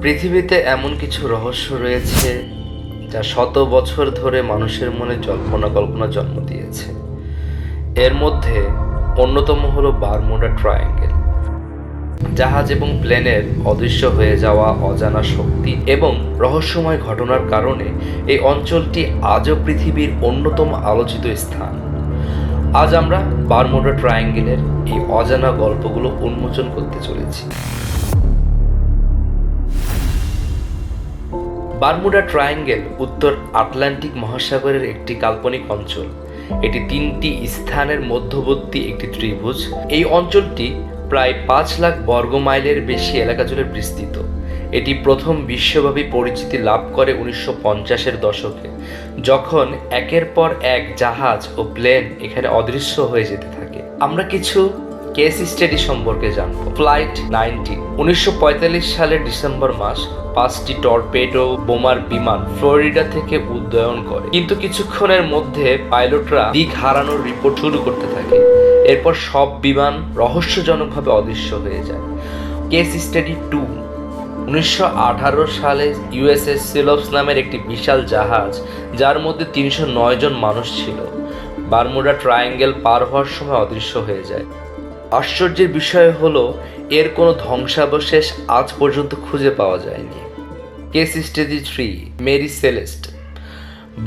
পৃথিবীতে এমন কিছু রহস্য রয়েছে যা শত বছর ধরে মানুষের মনে জল্পনা কল্পনা জন্ম দিয়েছে। এর মধ্যে অন্যতম হলো বারমুডা ট্রায়াঙ্গেল। জাহাজ এবং প্লেনের অদৃশ্য হয়ে যাওয়া, অজানা শক্তি এবং রহস্যময় ঘটনার কারণে এই অঞ্চলটি আজও পৃথিবীর অন্যতম আলোচিত স্থান। আজ আমরা বারমুডা ট্রায়াঙ্গেলের এই অজানা গল্পগুলো উন্মোচন করতে চলেছি। বারমুডা ট্রায়াঙ্গেল উত্তর আটলান্টিক মহাসাগরের একটি কাল্পনিক অঞ্চল। এটি 3টি স্থানের মধ্যবর্তী একটি ত্রিভুজ। এই অঞ্চলটি প্রায় 5 লাখ বর্গ মাইলের বেশি এলাকা জুড়ে বিস্তৃত। এটি প্রথম বিশ্বব্যাপী পরিচিতি লাভ করে 1950-এর দশকে, যখন একের পর এক জাহাজ ও প্লেন এখানে অদৃশ্য হয়ে যেতে থাকে। আমরা কিছু কেস স্টাডি সম্পর্কে জানব। ফ্লাইট 19 1945 সালের ডিসেম্বর মাস 5টি টর্পেডো বোমার বিমান ফ্লোরিডা থেকে উড্ডয়ন করে, কিন্তু কিছুক্ষণের মধ্যে পাইলটরা দিক হারানোর রিপোর্ট শুরু করতে থাকে। এরপর সব বিমান রহস্যজনকভাবে অদৃশ্য হয়ে যায়। কেস স্টাডি 2 1918 সালে ইউএসএস সিলপস নামের একটি বিশাল জাহাজ, যার মধ্যে 309 জন মানুষ ছিল, বারমুডা ট্রায়াঙ্গেল পার হওয়ার সময় অদৃশ্য হয়ে যায়। আশ্চর্যের বিষয় হলো এর কোনো ধ্বংসাবশেষ আজ পর্যন্ত খুঁজে পাওয়া যায়নি। Case study 3 Mary Celeste.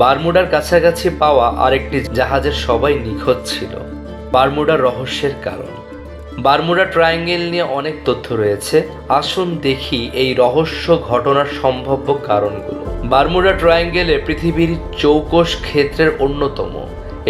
বারমুডার কাছাকাছি পাওয়া আরেকটি জাহাজের সবাই নিখোঁজ ছিল। বারমুডার রহস্যের কারণ। বারমুডা ট্রায়াঙ্গেল নিয়ে অনেক তথ্য রয়েছে। আসুন দেখি এই রহস্য ঘটনার সম্ভাব্য কারণগুলো। বারমুডা ট্রায়াঙ্গেলে পৃথিবীর চৌকস ক্ষেত্রের অন্যতম।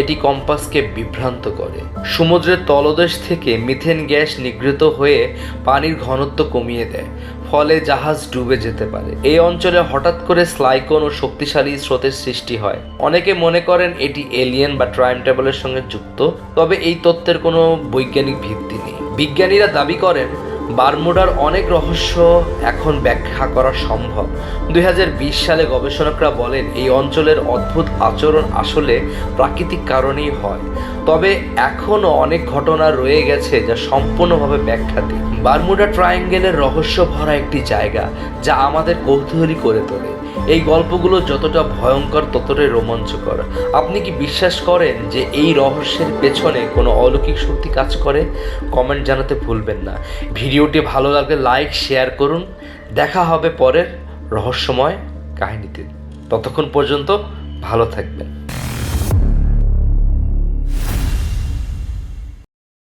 এটি কম্পাসকে বিভ্রান্ত করে। সমুদ্রের তলদেশ থেকে মিথেন গ্যাস নিঃগৃহীত হয়ে পানির ঘনত্ব কমিয়ে দেয়, ফলে জাহাজ ডুবে যেতে পারে। এই অঞ্চলে হঠাৎ করে স্লাইকন ও শক্তিশালী স্রোতের সৃষ্টি হয়। অনেকে মনে করেন এটি এলিয়েন বা টাইম ট্রাভেলের সঙ্গে যুক্ত, তবে এই তত্ত্বের কোনো বৈজ্ঞানিক ভিত্তি নেই। বিজ্ঞানীরা দাবি করেন বারমুডার অনেক রহস্য এখন ব্যাখ্যা করা সম্ভব। 2020 সালে গবেষকরা বলেন এই অঞ্চলের অদ্ভুত আচরণ আসলে প্রাকৃতিক কারণেই হয়, তবে এখনও অনেক ঘটনা রয়ে গেছে যা সম্পূর্ণভাবে ব্যাখ্যাতীত। বারমুডা ট্রায়াঙ্গেলের রহস্য ভরা একটি জায়গা যা আমাদের কৌতূহলী করে তোলে। এই গল্পগুলো যতটা ভয়ঙ্কর ততটাই রোমাঞ্চকর। আপনি কি বিশ্বাস করেন যে এই রহস্যের পেছনে কোনো অলৌকিক শক্তি কাজ করে? কমেন্ট জানাতে ভুলবেন না। ভিডিওটি ভালো লাগলে লাইক, শেয়ার করুন। দেখা হবে পরের রহস্যময় কাহিনীতে। ততক্ষণ পর্যন্ত ভালো থাকবেন।